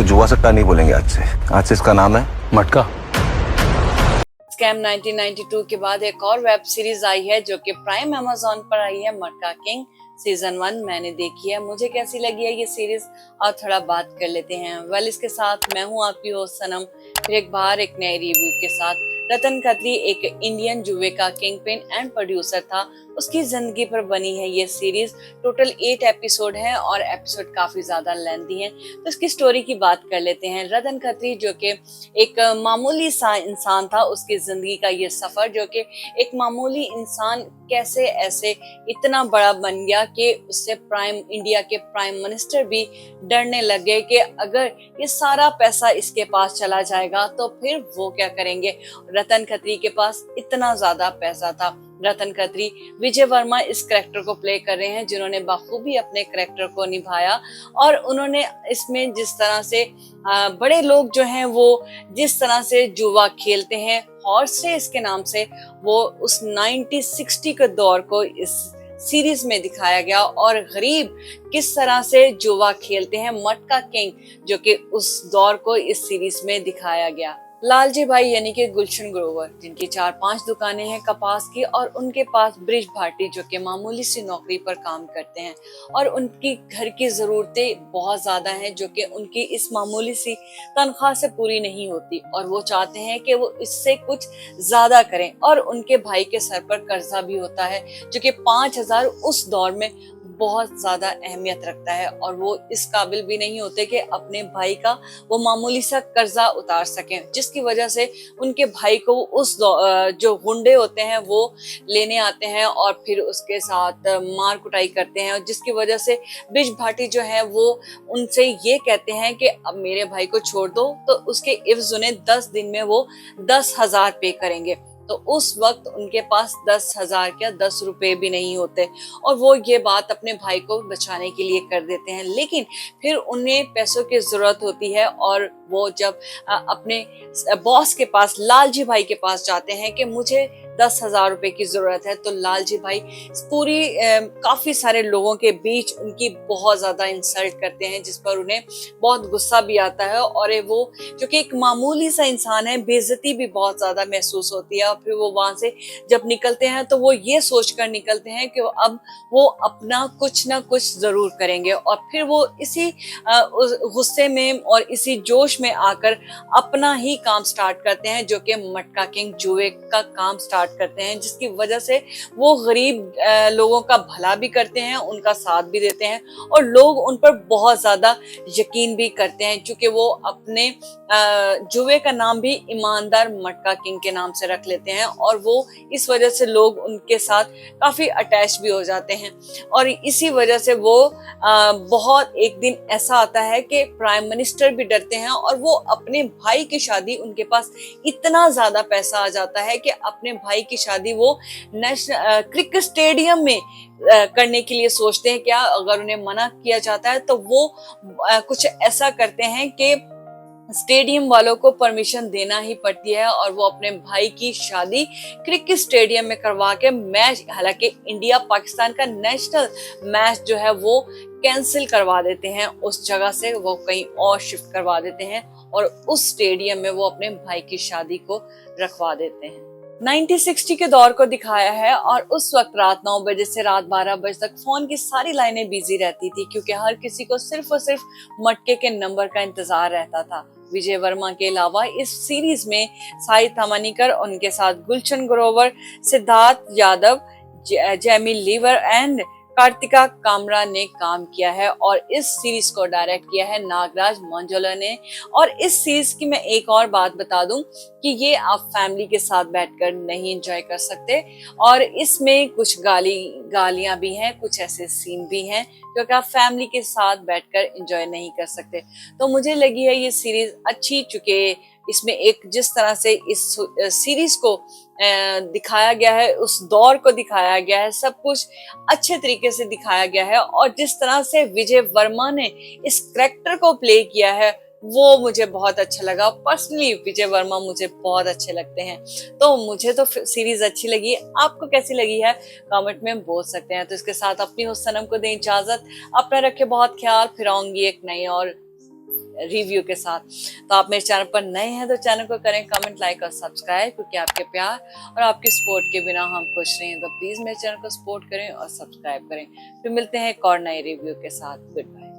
इसको जुआ सट्टा नहीं बोलेंगे आज से इसका नाम है मटका। स्कैम 1992 के बाद एक और वेब सीरीज आई है जो कि प्राइम अमेज़न पर आई है, मटका किंग सीजन 1 मैंने देखी है। मुझे कैसी लगी है ये सीरीज और थोड़ा बात कर लेते हैं। वेल, इसके साथ मैं हूँ आपकी होस्ट सनम, फिर एक बार एक नए रिव्यू के साथ। रतन खत्री एक इंडियन जुए का किंग पिन एंड प्रोड्यूसर था, उसकी जिंदगी पर बनी है ये सीरीज। टोटल 8 एपिसोड हैं और एपिसोड काफी ज्यादा लेंथी हैं। तो इसकी स्टोरी की बात कर लेते हैं। रतन खत्री जो कि एक मामूली सा इंसान था, उसकी जिंदगी का ये सफर जो कि एक मामूली इंसान कैसे ऐसे इतना बड़ा बन गया कि उससे इंडिया के प्राइम मिनिस्टर भी डरने लगे कि अगर ये सारा पैसा इसके पास चला जाएगा तो फिर वो क्या करेंगे। रतन खत्री के पास इतना ज्यादा पैसा था। रतन खत्री विजय वर्मा इस कैरेक्टर को प्ले कर रहे हैं, जिन्होंने बखूबी अपने कैरेक्टर को निभाया। और उन्होंने इसमें जिस तरह से बड़े लोग जो हैं वो जिस तरह से जुआ खेलते हैं, हॉर्स रेस के नाम से, वो उस 1960 के दौर को इस सीरीज में दिखाया गया। और गरीब किस तरह से जुआ खेलते हैं, मटका किंग जो कि उस दौर को इस सीरीज में दिखाया गया। लालजी भाई यानी कि गुलशन ग्रोवर, जिनकी 4-5 दुकानें हैं कपास की, और उनके पास ब्रिज भाटी जो कि मामूली सी नौकरी पर काम करते हैं और उनकी घर की जरूरतें बहुत ज्यादा हैं जो कि उनकी इस मामूली सी तनख्वाह से पूरी नहीं होती, और वो चाहते हैं कि वो इससे कुछ ज्यादा करें। और उनके भाई के सर पर कर्जा भी होता है जो कि 5,000 उस दौर में बहुत ज्यादा अहमियत रखता है, और वो इस काबिल भी नहीं होते कि अपने भाई का वो मामूली सा कर्जा उतार सकें, जिसकी वजह से उनके भाई को उस जो गुंडे होते हैं वो लेने आते हैं और फिर उसके साथ मार कुटाई करते हैं, जिसकी वजह से ब्रिज भाटी जो है वो उनसे ये कहते हैं कि अब मेरे भाई को छोड़ दो। तो उसके इव्ज उन्हें 10 दिन में वो 10,000 पे करेंगे। तो उस वक्त उनके पास 10,000 क्या 10 रुपए भी नहीं होते, और वो ये बात अपने भाई को बचाने के लिए कर देते हैं। लेकिन फिर उन्हें पैसों की जरूरत होती है, और वो जब अपने बॉस के पास, लालजी भाई के पास जाते हैं कि मुझे 10,000 रुपए की जरूरत है, तो लालजी भाई पूरी काफी सारे लोगों के बीच उनकी बहुत ज्यादा इंसल्ट करते हैं, जिस पर उन्हें बहुत गुस्सा भी आता है। और वो जो कि एक मामूली सा इंसान है, बेइज्जती भी बहुत ज्यादा महसूस होती है। और फिर वो वहां से जब निकलते हैं तो वो ये सोचकर निकलते हैं कि अब वो अपना कुछ ना कुछ जरूर करेंगे। और फिर वो इसी गुस्से में और इसी जोश में आकर अपना ही काम स्टार्ट करते हैं, जो कि मटका किंग जुए का काम स्टार्ट करते हैं, जिसकी वजह से वो गरीब लोगों का भला भी करते हैं, उनका साथ भी देते हैं, और लोग उन पर बहुत ज्यादा यकीन भी करते हैं, क्योंकि वो अपने जुए का नाम भी ईमानदार मटका किंग के नाम से रख लेते हैं। और वो इस वजह से लोग उनके साथ काफी अटैच भी हो जाते हैं। और इसी वजह से वो बहुत एक दिन ऐसा आता है कि प्राइम मिनिस्टर भी डरते हैं, और वो अपने भाई की शादी, उनके पास इतना ज्यादा पैसा आ जाता है कि अपने भाई की शादी वो नेशनल क्रिकेट स्टेडियम में करने के लिए सोचते हैं। क्या अगर उन्हें मना किया जाता है तो वो कुछ ऐसा करते हैं कि स्टेडियम वालों को परमिशन देना ही पड़ती है, और वो अपने भाई की शादी क्रिकेट स्टेडियम में करवा के मैच, हालांकि इंडिया पाकिस्तान का नेशनल मैच जो है वो कैंसिल करवा देते हैं, उस जगह से वो कहीं और शिफ्ट करवा देते हैं, और उस स्टेडियम में वो अपने भाई की शादी को रखवा देते हैं। 1960 के दौर को दिखाया है, और उस वक्त रात 9 बजे से रात 12 बजे तक फोन की सारी लाइनें बिजी रहती थी, क्योंकि हर किसी को सिर्फ और सिर्फ मटके के नंबर का इंतजार रहता था। विजय वर्मा के अलावा इस सीरीज में साई तमनीकर, उनके साथ गुलशन ग्रोवर, सिद्धार्थ यादव, जेमी लीवर एंड कार्तिका कामरा ने काम किया है। और इस सीरीज को डायरेक्ट किया है नागराज मंजुला ने। और इस सीरीज की मैं एक और बात बता दूं कि ये आप फैमिली के साथ बैठकर नहीं एंजॉय कर सकते, और इसमें कुछ गालियां भी हैं, कुछ ऐसे सीन भी हैं जो कि आप फैमिली के साथ बैठकर एंजॉय नहीं कर सकते। तो मुझे लगी है ये सीरीज अच्छी, चूंकि इसमें एक जिस तरह से इस सीरीज को दिखाया गया है, उस दौर को दिखाया गया है, सब कुछ अच्छे तरीके से दिखाया गया है। और जिस तरह से विजय वर्मा ने इस कैरेक्टर को प्ले किया है वो मुझे बहुत अच्छा लगा। पर्सनली विजय वर्मा मुझे बहुत अच्छे लगते हैं, तो मुझे तो सीरीज अच्छी लगी। आपको कैसी लगी है कमेंट में बोल सकते हैं। तो इसके साथ अपनी उस सनम को दें इजाजत, अपना रखे बहुत ख्याल, फिर आऊंगी एक नई और रिव्यू के साथ। तो आप मेरे चैनल पर नए हैं तो चैनल को करें कमेंट, लाइक और सब्सक्राइब, क्योंकि आपके प्यार और आपकी सपोर्ट के बिना हम खुश नहीं हैं। तो प्लीज मेरे चैनल को सपोर्ट करें और सब्सक्राइब करें। फिर मिलते हैं एक और नए रिव्यू के साथ। Good bye.